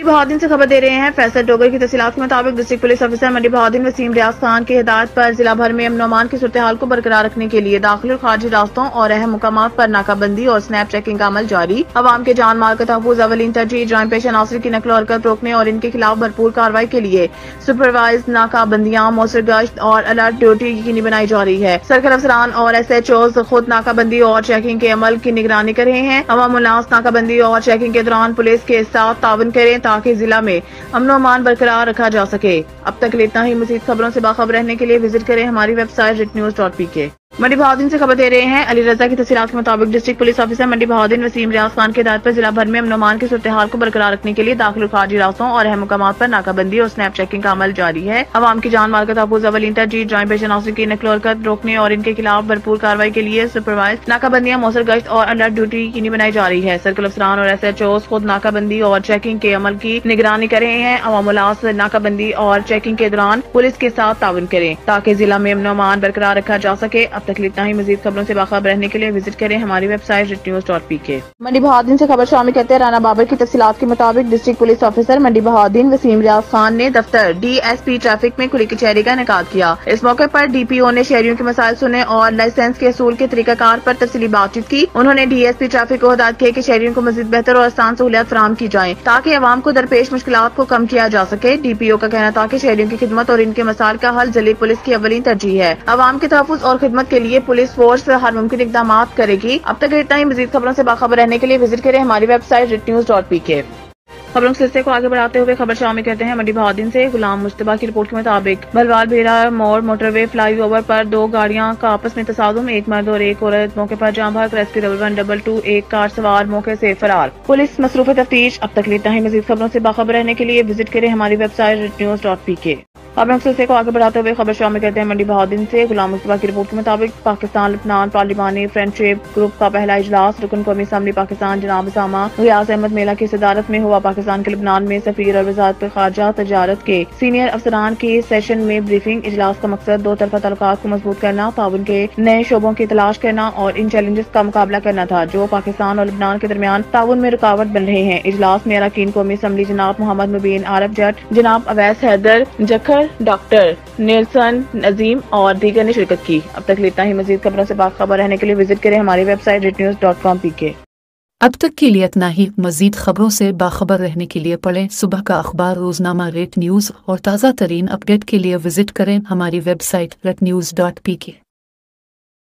بہادین سے خبر دے رہے ہیں فیصل ڈوگر کی تفصیلات کے مطابق ڈسٹرکٹ پولیس افسر منڈی بہادین وسیم ریاض خان کی ہدایت پر ضلع بھر میں امن و امان کی صورتحال کو برقرار رکھنے کے لیے داخلی اور خارجی راستوں اور اہم مقامات پر ناکہ بندی اور سنیپ چیکنگ کا عمل جاری۔ عوام کے جان مال کا تحفظ اولین ترجیح، جرائم پیشہ عناصر کی نقل و حرکت روکنے اور ان کے خلاف بھرپور کارروائی کے لیے سپروائز ناکہ بندیاں، موثر گشت اور الرٹ ڈیوٹی یقینی بنائی جا رہی ہے۔ سرکل افسران اور SHOs خود ناکہ بندی اور چیکنگ کے عمل کی نگرانی کر رہے ہیں۔ عوام الناس ناکہ بندی اور چیکنگ کے دوران پولیس کے ساتھ تعاون کریں تاکہ ضلع میں امن و امان برقرار رکھا جا سکے۔ اب تک اتنا ہی۔ مزید خبروں سے باخبر رہنے کے لیے وزٹ کریں ہماری ویب سائٹ ritnews.pk۔ منڈی بہادین سے خبر دے رہے ہیں علی رضا کی تفصیلات کے مطابق ڈسٹرکٹ پولیس آفیسر منڈی بہادین وسیم ریاض خان کی ہدایت پر ضلع بھر میں امن و امان کی صورتحال کو برقرار رکھنے کے لیے داخلی اور خارجی راستوں اور اہم مقامات پر ناکہ بندی اور سنیپ چیکنگ کا عمل جاری ہے۔ عوام کی جان مال کا تحفظ اولین ترجیح، جرائم پیشہ عناصر کی نقل و حرکت روکنے اور ان کے خلاف بھرپور کارروائی کے لیے سپروائز ناکہ بندیاں، موثر گشت اور الرٹ ڈیوٹی یقینی بنائی جا رہی ہے۔ سرکل افسران اور SHOs خود ناکہ بندی اور چیکنگ کے عمل کی نگرانی کر رہے ہیں۔ عوام الناس ناکہ بندی اور چیکنگ کے دوران پولیس کے ساتھ تعاون کریں تاکہ ضلع میں امن و امان برقرار رکھا جا سکے۔ اب تک اتنا ہی۔ مزید خبروں سے باخبر رہنے کے لیے وزٹ کریں ہماری ویب سائٹ ritnews.pk۔ منڈی بہادین سے خبر شامل کرتے ہیں رانا بابر کی تفصیلات کے مطابق ڈسٹرکٹ پولیس آفیسر منڈی بہادین وسیم ریاض خان نے دفتر DSP ٹریفک میں کھلی کچہری کا انعقاد کیا۔ اس موقع پر DPO نے شہریوں کے مسائل سنے اور لائسنس کے اصول کے طریقہ کار پر تفصیلی بات چیت کی۔ انہوں نے DSP ٹریفک کو ہدایت کی کہ شہریوں کو مزید بہتر اور آسان سہولیات فراہم کی جائیں تاکہ عوام کو درپیش مشکلات کو کم کیا جا سکے۔ DPO کا کہنا تھا کہ شہریوں کی خدمت اور ان کے مسائل کا حل ضلعی پولیس کی اولین ترجیح ہے۔ عوام کے تحفظ اور خدمت کے لیے پولیس فورس ہر ممکن اقدامات کرے گی۔ اب تک اتنا ہی۔ مزید خبروں سے باخبر رہنے کے لیے وزٹ کریں ہماری ویب سائٹ ritnews.pk۔ خبروں کے سلسلے کو آگے بڑھاتے ہوئے خبر شامل کرتے ہیں منڈی بہادین سے غلام مشتبہ کی رپورٹ کے مطابق بھلوال بھیڑا موڑ موٹر وے فلائی اوور پر دو گاڑیاں کا آپس میں تصادم، ایک مرد اور ایک عورت موقع پر جاں بحق۔ ریسکیو 1122 ایک کار سوار موقع سے فرار، پولیس مصروف تفتیش۔ اب تک اتنا ہی۔ مزید خبروں سے باخبر رہنے کے لیے وزٹ کریں ہماری ویب سائٹ ritnews.pk۔ خبروں کے سلسلے کو آگے بڑھاتے ہوئے خبر شامل کرتے ہیں منڈی بہادین سے غلام مصطفیٰ کی رپورٹ کے مطابق پاکستان لبنان پارلیمانی فرینڈشپ گروپ کا پہلا اجلاس رکن قومی اسمبلی پاکستان جناب اسامہ غیاث احمد میلا کی صدارت میں ہوا۔ پاکستان کے لبنان میں سفیر اور وزارت خارجہ تجارت کے سینئر افسران کی سیشن میں بریفنگ۔ اجلاس کا مقصد دو طرفہ تعلقات کو مضبوط کرنا، تعاون کے نئے شعبوں کی تلاش کرنا اور ان چیلنجز کا مقابلہ کرنا تھا جو پاکستان اور لبنان کے درمیان تعاون میں رکاوٹ بن رہے ہیں۔ اجلاس میں اراکین قومی اسمبلی جناب محمد مبین عارف جٹ، جناب اویس حیدر جکھر، ڈاکٹر نیلسن نظیم اور دیگر نے شرکت کی۔ اب تک اتنا ہی۔ مزید خبروں سے باخبر رہنے کے لیے وزٹ کریں ہماری ویب سائٹ ritnews.com.pk۔ اب تک کے لیے اتنا ہی۔ مزید خبروں سے باخبر رہنے کے لیے پڑھیں صبح کا اخبار روزنامہ ریٹ نیوز اور تازہ ترین اپڈیٹ کے لیے وزٹ کریں ہماری ویب سائٹ ritnews.pk۔